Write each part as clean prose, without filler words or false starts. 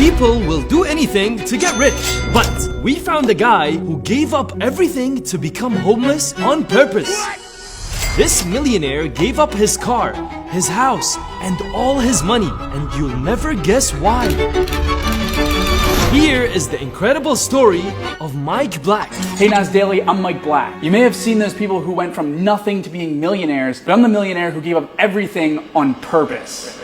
People will do anything to get rich, but we found a guy who gave up everything to become homeless on purpose. This millionaire gave up his car, his house, and all his money, and you'll never guess why. Here is the incredible story of Mike Black. Hey Nas Daily, I'm Mike Black. You may have seen those people who went from nothing to being millionaires, but I'm the millionaire who gave up everything on purpose.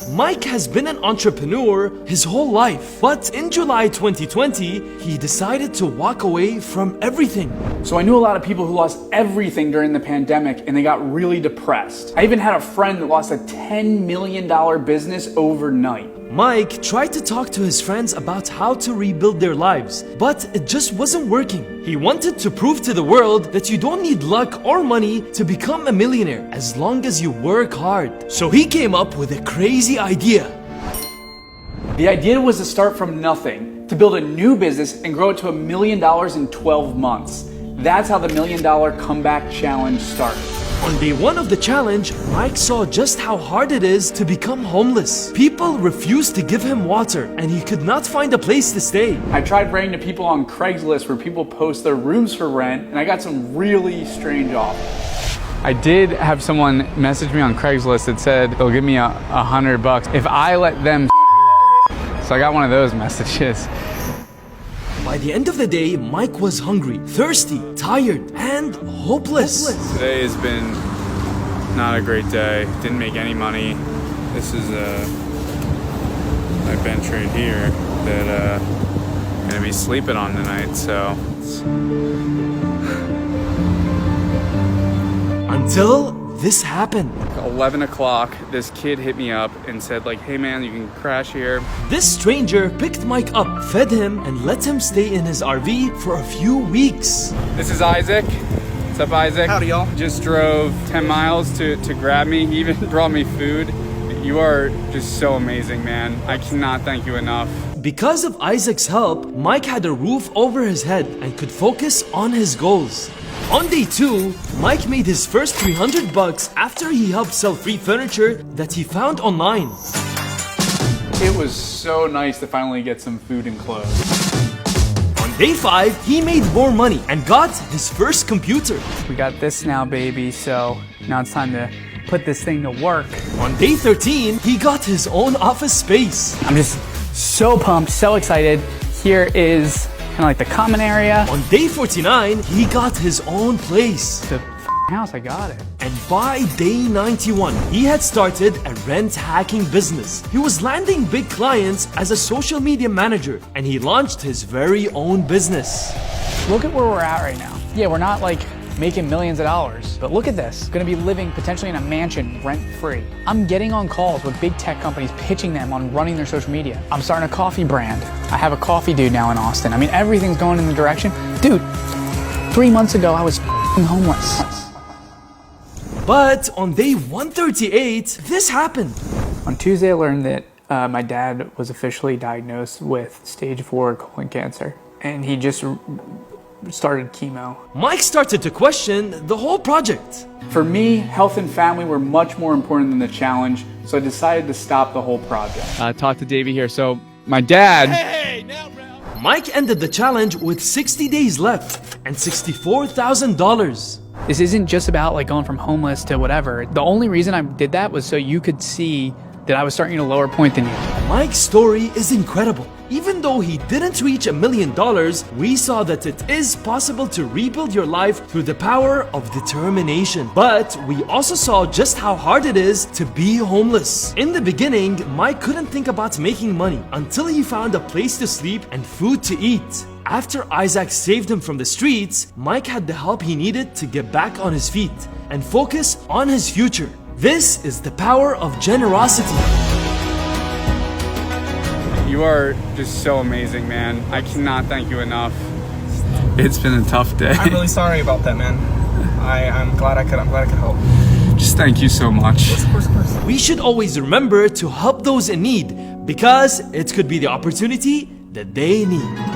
Mike has been an entrepreneur his whole life, but in July 2020, he decided to walk away from everything. So I knew a lot of people who lost everything during the pandemic and they got really depressed. I even had a friend that lost a $10 million business overnight. Mike tried to talk to his friends about how to rebuild their lives, but it just wasn't working. He wanted to prove to the world that you don't need luck or money to become a millionaire as long as you work hard. So he came up with a crazy idea. The idea was to start from nothing, to build a new business and grow it to $1 million in 12 months. That's how the $1 Million Comeback Challenge started. On day one of the challenge, Mike saw just how hard it is to become homeless. People refused to give him water, and he could not find a place to stay. I tried writing to people on Craigslist where people post their rooms for rent, and I got some really strange offers. I did have someone message me on Craigslist that said they'll give me $100 if I let them. So I got one of those messages. By the end of the day, Mike was hungry, thirsty, tired, and hopeless. Today has been not a great day. Didn't make any money. This is my bench right here that I'm gonna be sleeping on tonight, so. Until this happened. 11 o'clock, this kid hit me up and said like, hey man, you can crash here. This stranger picked Mike up, fed him, and let him stay in his RV for a few weeks. This is Isaac. What's up, Isaac? Howdy, y'all. Just drove 10 miles to grab me. He even brought me food. You are just so amazing, man. I cannot thank you enough. Because of Isaac's help, Mike had a roof over his head and could focus on his goals. On day 2, Mike made his first $300 after he helped sell free furniture that he found online. It was so nice to finally get some food and clothes. On day 5, he made more money and got his first computer. We got this now, baby, so now it's time to put this thing to work. On day 13, he got his own office space. I'm just so pumped, so excited. Here is kind of like the common area. On day 49, he got his own place. The house, I got it. And by day 91, he had started a rent hacking business. He was landing big clients as a social media manager, and he launched his very own business. Look at where we're at right now. Yeah, we're not like making millions of dollars, but look at this. Gonna be living potentially in a mansion rent-free. I'm getting on calls with big tech companies pitching them on running their social media. I'm starting a coffee brand. I have a coffee dude now in Austin. I mean, everything's going in the direction. Dude, 3 months ago, I was homeless. But on day 138, this happened. On Tuesday, I learned that my dad was officially diagnosed with stage 4 colon cancer, and he just started chemo. Mike started to question the whole project. For me, health and family were much more important than the challenge, so I decided to stop the whole project. Talk to Davey here. So my dad... Mike ended the challenge with 60 days left and $64,000. This isn't just about like going from homeless to whatever. The only reason I did that was so you could see that I was starting at a lower point than you. Mike's story is incredible. Even though he didn't reach $1 million, we saw that it is possible to rebuild your life through the power of determination. But we also saw just how hard it is to be homeless. In the beginning, Mike couldn't think about making money until he found a place to sleep and food to eat. After Isaac saved him from the streets, Mike had the help he needed to get back on his feet and focus on his future. This is the power of generosity. You are just so amazing, man. I cannot thank you enough. It's been a tough day. I'm really sorry about that, man. I'm glad I could help. Just thank you so much. Of course. We should always remember to help those in need because it could be the opportunity that they need.